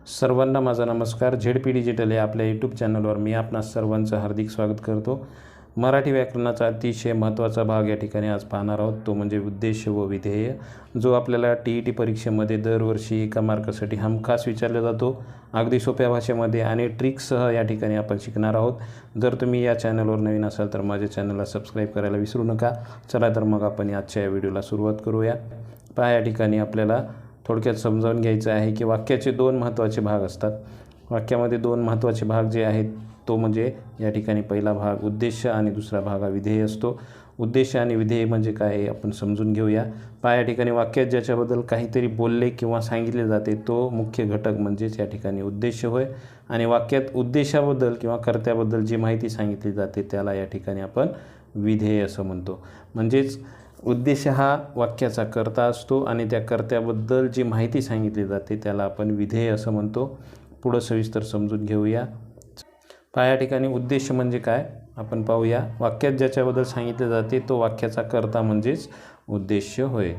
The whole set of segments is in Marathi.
सर्वांना माझा नमस्कार. झेडपी डिजिटल या आपल्या यूट्यूब चॅनलवर मी आपणा सर्वांचं हार्दिक स्वागत करतो. मराठी व्याकरणाचा अतिशय महत्त्वाचा भाग या ठिकाणी आज पाहणार आहोत, तो म्हणजे उद्देश व विधेय, जो आपल्याला TET परीक्षेमध्ये दरवर्षी एका मार्कासाठी हमखास विचारला जातो. अगदी सोप्या भाषेमध्ये आणि ट्रिक्ससह या ठिकाणी आपण शिकणार आहोत. जर तुम्ही या चॅनलवर नवीन असाल तर माझ्या चॅनलला सबस्क्राईब करायला विसरू नका. चला तर मग आपण आजच्या या व्हिडिओला सुरुवात करूया. पहा, या ठिकाणी आपल्याला थोडक्यात समजावून घ्यायचं आहे की वाक्याचे दोन महत्त्वाचे भाग असतात. वाक्यामध्ये दोन महत्त्वाचे भाग जे आहेत तो म्हणजे या ठिकाणी पहिला भाग उद्देश आणि दुसरा भाग हा विधेय असतो. उद्देश आणि विधेय म्हणजे काय हे आपण समजून घेऊया. पहा, या ठिकाणी वाक्यात ज्याच्याबद्दल काहीतरी बोलले किंवा सांगितले जाते तो मुख्य घटक म्हणजेच या ठिकाणी उद्देश होय. आणि वाक्यात उद्देशाबद्दल किंवा कर्त्याबद्दल जी माहिती सांगितली जाते त्याला या ठिकाणी आपण विधेय असं म्हणतो. म्हणजेच उद्देश हा वाक्याचा कर्ता असतो आणि त्या कर्त्याबद्दल जी माहिती सांगितली जाते त्याला आपण विधेय असं म्हणतो. पुढं सविस्तर समजून घेऊया. पहा, या ठिकाणी उद्देश म्हणजे काय आपण पाहूया. वाक्यात ज्याच्याबद्दल सांगितले जाते तो वाक्याचा कर्ता म्हणजेच उद्देश होय.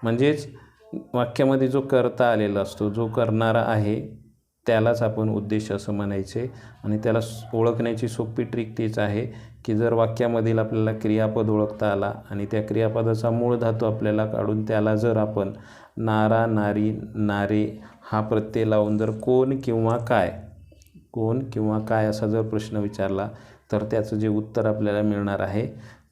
म्हणजेच वाक्यामध्ये जो कर्ता आलेला असतो, जो करणारा आहे त्यालाच आपण उद्देश असं म्हणायचे. आणि त्याला ओळखण्याची सोपी ट्रिक तीच आहे की जर वाक्यामधील आपल्याला क्रियापद ओळखता आला आणि त्या क्रियापदाचा मूळ धातू आपल्याला काढून त्याला जर आपण नारा, नारी, नारे हा प्रत्यय लावून जर कोण किंवा काय असा जर प्रश्न विचारला तर त्याचं जे उत्तर आपल्याला मिळणार आहे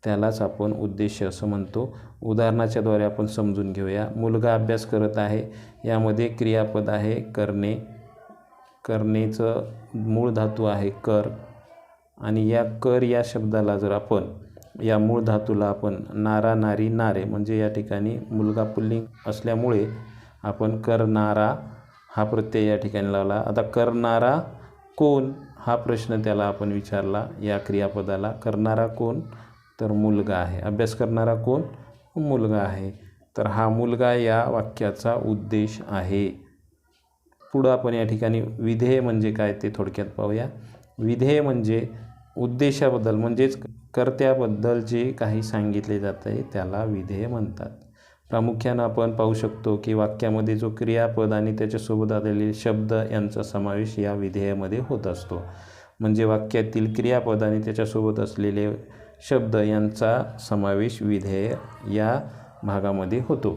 त्यालाच आपण उद्देश असं म्हणतो. उदाहरणाच्या द्वारे आपण समजून घेऊया. मुलगा अभ्यास करत आहे. यामध्ये क्रियापद आहे करणे. करणेचं मूळ धातू आहे कर. आणि या कर या शब्दाला जर आपण या मूळ धातूला आपण नारा, नारी, नारे म्हणजे या ठिकाणी मुलगा पुल्लिंग असल्यामुळे आपण करणारा हा प्रत्यय या ठिकाणी लावला. आता करणारा कोण हा प्रश्न त्याला आपण विचारला. या क्रियापदाला करणारा कोण तर मुलगा आहे. अभ्यास करणारा कोण मुलगा आहे. तर हा मुलगा या वाक्याचा उद्देश आहे. पुढं आपण या ठिकाणी विधेय म्हणजे काय ते थोडक्यात पाहूया. विधेय म्हणजे उद्देशाबद्दल म्हणजेच कर्त्याबद्दल जे काही सांगितले जाते त्याला विधेय म्हणतात. प्रामुख्यानं आपण पाहू शकतो की वाक्यामध्ये जो क्रियापद आणि त्याच्यासोबत आलेले शब्द यांचा समावेश या विधेयामध्ये होत असतो. म्हणजे वाक्यातील क्रियापद आणि त्याच्यासोबत असलेले शब्द यांचा समावेश विधेय या भागामध्ये होतो.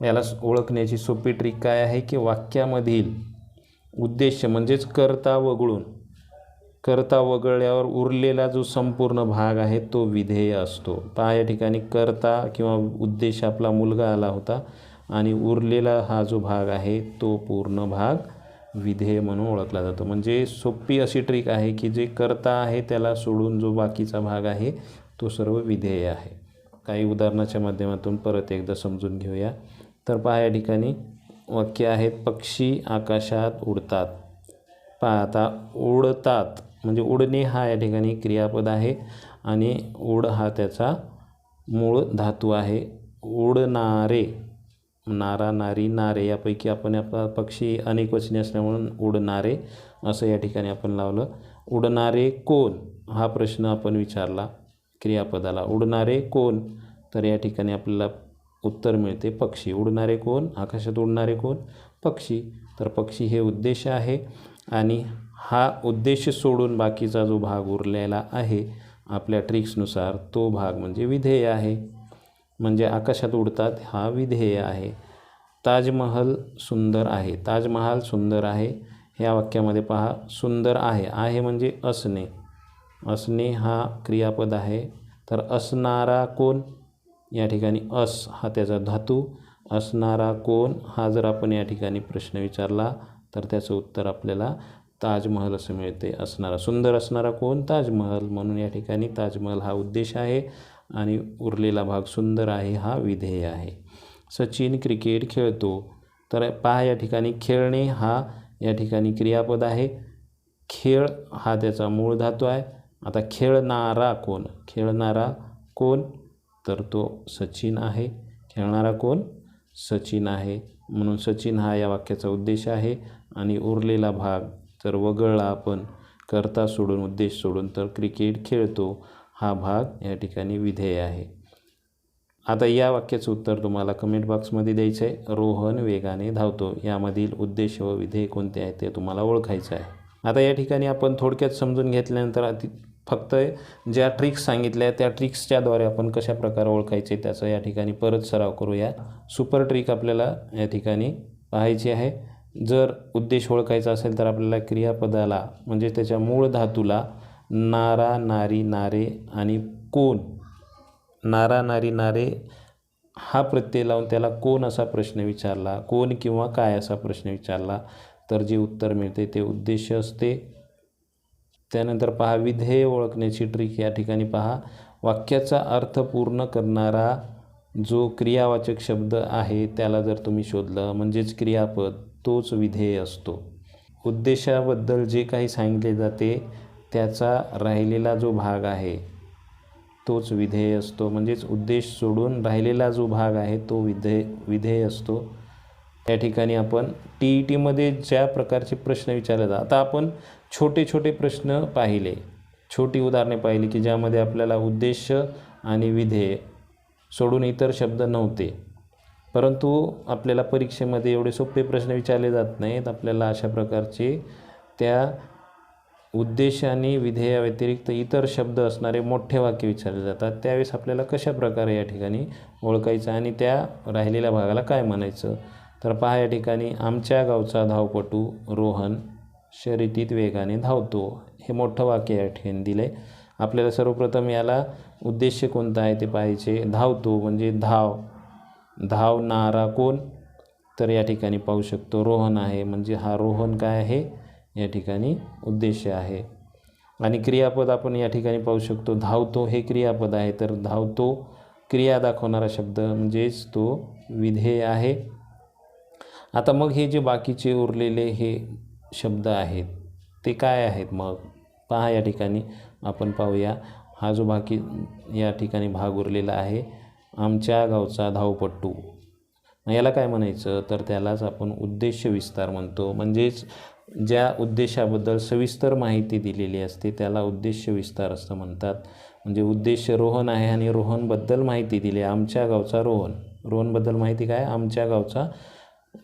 याला ओळखण्याची सोपी ट्रिक काय आहे की वाक्यामधील उद्देश म्हणजेच कर्ता वगळल्यावर उरलेला जो संपूर्ण भाग आहे तो विधेय असतो. पहा, या ठिकाणी कर्ता किंवा उद्देश आपला मुलगा आला होता आणि उरलेला हा जो भाग आहे तो पूर्ण भाग विधेय म्हणून ओळखला जातो. म्हणजे सोपी अशी ट्रिक आहे की जे कर्ता आहे त्याला सोडून जो बाकीचा भाग आहे तो सर्व विधेय आहे. काही उदाहरणाच्या माध्यमातून परत एकदा समजून घेऊया. तर पहा, या ठिकाणी वाक्य आहेत पक्षी आकाशात उडतात. पहा, आता उडतात म्हणजे उडणे हा या ठिकाणी क्रियापद आहे आणि उड हा त्याचा मूळ धातू आहे. उडणारे नारा, नारी, नारे यापैकी आपण आपला पक्षी अनेक वचने असल्यामुळे उडणारे असं या ठिकाणी आपण लावलं. उडणारे कोण हा प्रश्न आपण विचारला क्रियापदाला. उडणारे कोण तर या ठिकाणी आपल्याला उत्तर मिळते पक्षी. उडणारे कोण, आकाशात उडणारे कोण पक्षी. तर पक्षी हे उद्देश आहे आणि हा उद्देश सोडून बाकीचा जो भाग उरलेला आहे आपल्या ट्रिक्सनुसार तो भाग म्हणजे विधेय आहे. म्हणजे आकाशात उडतात हा विधेय आहे. ताजमहल सुंदर आहे. ताजमहाल सुंदर आहे. ह्या वाक्यामध्ये पहा सुंदर आहे म्हणजे असणे. असणे हा क्रियापद आहे. तर असणारा कोण या ठिकाणी अस हा त्याचा धातू. असणारा कोण हा जर आपण या ठिकाणी प्रश्न विचारला तर त्याचं उत्तर आपल्याला ताजमहल असं मिळते. असणारा सुंदर असणारा कोण ताजमहल. म्हणून या ठिकाणी ताजमहल हा उद्देश आहे आणि उरलेला भाग सुंदर आहे हा विधेय आहे. सचिन क्रिकेट खेळतो. तर पहा, या ठिकाणी खेळणे हा या ठिकाणी क्रियापद आहे. खेळ हा त्याचा मूळ धातू आहे. आता खेळणारा कोण तर तो सचिन आहे. खेळणारा कोण सचिन आहे. म्हणून सचिन हा या वाक्याचा उद्देश आहे आणि उरलेला भाग जर वगळला आपण कर्ता सोडून उद्देश सोडून तर क्रिकेट खेळतो हा भाग या ठिकाणी विधेय आहे. आता या वाक्याचं उत्तर तुम्हाला कमेंट बॉक्समध्ये द्यायचं आहे. रोहन वेगाने धावतो यामधील उद्देश व विधेय कोणते आहे ते तुम्हाला ओळखायचं आहे. आता या ठिकाणी आपण थोडक्यात समजून घेतल्यानंतर फक्त ज्या ट्रिक्स सांगितल्या त्या ट्रिक्सच्याद्वारे आपण कशा प्रकारे ओळखायचे त्याचा या ठिकाणी परत सराव करूया. सुपर ट्रिक आपल्याला या ठिकाणी पाहायची आहे. जर उद्देश ओळखायचा असेल तर आपल्याला क्रियापदाला म्हणजे त्याच्या मूळ धातूला नारा, नारी, नारे आणि कोण, नारा, नारी, नारे हा प्रत्यय लावून त्याला कोण असा प्रश्न विचारला, कोण किंवा काय असा प्रश्न विचारला तर जे उत्तर मिळते ते उद्देश असते. त्यानंतर पहा विधेय ओळखण्याची ट्रिक. या ठिकाणी पहा वाक्याचा अर्थ पूर्ण करणारा जो क्रियावाचक शब्द आहे त्याला जर तुम्ही शोधलं म्हणजेच क्रियापद तोच विधेय असतो. उद्देशाबद्दल जे काही सांगितले जाते त्याचा राहिलेला जो भाग आहे तोच विधेय असतो. म्हणजेच उद्देश सोडून राहिलेला जो भाग आहे तो विधेय असतो. या ठिकाणी आपण TETमध्ये ज्या प्रकारचे प्रश्न विचारले जातात, आता आपण छोटे छोटे प्रश्न पाहिले, छोटी उदाहरणे पाहिली की ज्यामध्ये आपल्याला उद्देश आणि विधेय सोडून इतर शब्द नव्हते. परंतु आपल्याला परीक्षेमध्ये एवढे सोपे प्रश्न विचारले जात नाहीत. आपल्याला अशा प्रकारचे त्या उद्देश आणि विधेयाव्यतिरिक्त इतर शब्द असणारे मोठे वाक्य विचारले जातात. त्यावेळेस आपल्याला कशा प्रकारे या ठिकाणी ओळखायचं आणि त्या राहिलेल्या भागाला काय म्हणायचं तर पहा या ठिकाणी आमच्या गावचा धावपटू रोहन शर्यतीत वेगाने धावतो हे मोठं वाक्य या ठिकाणी दिलं आहे. आपल्याला सर्वप्रथम याला उद्देश कोणता आहे ते पाहायचे. धावतो म्हणजे धावणारा कोण तर या ठिकाणी पाहू शकतो रोहन आहे, म्हणजे हा रोहन काय आहे या ठिकाणी उद्देश आहे. आणि क्रियापद आपण या ठिकाणी पाहू शकतो धावतो हे क्रियापद आहे तर धावतो क्रिया दाखवणारा शब्द म्हणजेच तो विधेय आहे. आता मग हे जे बाकीचे उरलेले हे शब्द आहेत ते काय आहेत मग पहा या ठिकाणी आपण पाहूया. हा जो बाकी या ठिकाणी भाग उरलेला आहे आमच्या गावचा धावपटू, याला काय म्हणायचं तर त्यालाच आपण उद्देश विस्तार म्हणतो. म्हणजेच ज्या उद्देशाबद्दल सविस्तर माहिती दिलेली असते त्याला उद्देश विस्तार असं म्हणतात. म्हणजे उद्देश रोहन आहे आणि रोहनबद्दल माहिती दिली, आमच्या गावचा रोहनबद्दल माहिती काय आमच्या गावचा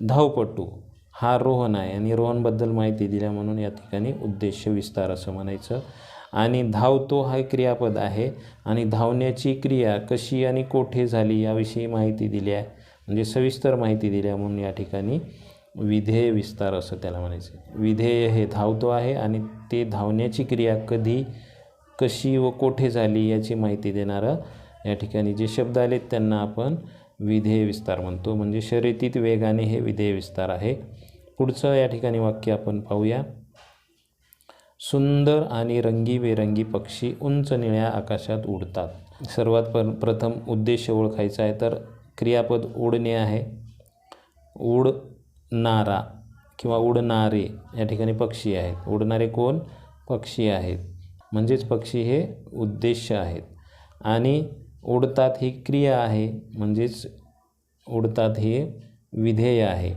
धावपटू हा रोहन आहे आणि रोहनबद्दल माहिती दिल्या म्हणून या ठिकाणी उद्देश विस्तार असं म्हणायचं. आणि धावतो हा क्रियापद आहे आणि धावण्याची क्रिया कशी आणि कोठे झाली याविषयी माहिती दिली आहे, म्हणजे सविस्तर माहिती दिल्या म्हणून या ठिकाणी विधेय विस्तार असं त्याला म्हणायचं. विधेय हे धावतो आहे आणि ते धावण्याची क्रिया कधी, कशी व कोठे झाली याची माहिती देणारं या ठिकाणी जे शब्द आलेत त्यांना आपण विधेय विस्तार म्हणतो. म्हणजे शर्यतीत वेगाने हे विधेय विस्तार आहे. पुढचं या ठिकाणी वाक्य आपण पाहूया. सुंदर आणि रंगीबेरंगी पक्षी उंच निळ्या आकाशात उडतात. सर्वात प्रथम उद्देश ओळखायचा आहे तर क्रियापद उडणे आहे. उडणारा किंवा उडणारे या ठिकाणी पक्षी आहेत. उडणारे कोण पक्षी आहेत म्हणजेच पक्षी हे उद्देश आहेत. आणि उडतात ही क्रिया आहे म्हणजेच उडतात हे विधेय आहे.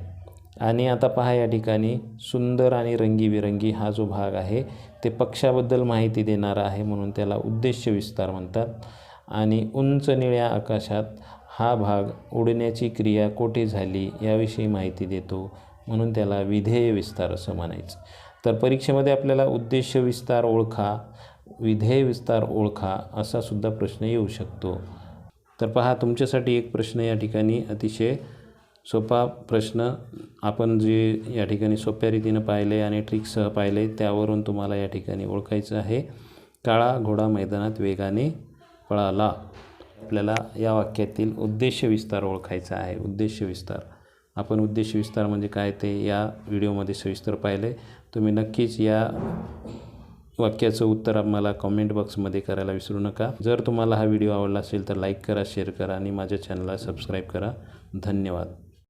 आणि आता पहा या ठिकाणी सुंदर आणि रंगीबेरंगी हा जो भाग आहे ते पक्षाबद्दल माहिती देणारा आहे म्हणून त्याला उद्देश विस्तार म्हणतात. आणि उंच निळ्या आकाशात हा भाग उडण्याची क्रिया कोठे झाली याविषयी माहिती देतो म्हणून त्याला विधेय विस्तार असं म्हणायचं. तर परीक्षेमध्ये आपल्याला उद्देश विस्तार ओळखा, विधेय विस्तार ओळखा असा सुद्धा प्रश्न येऊ शकतो. तर पहा तुमच्यासाठी एक प्रश्न या ठिकाणी अतिशय सोपा प्रश्न आपण जे या ठिकाणी सोप्या रीतीनं पाहिले आणि ट्रिक्ससह पाहिले त्यावरून तुम्हाला या ठिकाणी ओळखायचं आहे. काळा घोडा मैदानात वेगाने पळाला. आपल्याला या वाक्यातील उद्देश विस्तार ओळखायचा आहे. उद्देश विस्तार आपण उद्देश विस्तार म्हणजे काय ते या व्हिडिओमध्ये सविस्तर पाहिले. तुम्ही नक्कीच या वाक्याचं उत्तर आम्हाला कॉमेंट बॉक्समध्ये करायला विसरू नका. जर तुम्हाला हा व्हिडिओ आवडला असेल तर लाईक करा, शेअर करा आणि माझ्या चॅनलला सबस्क्राईब करा. धन्यवाद.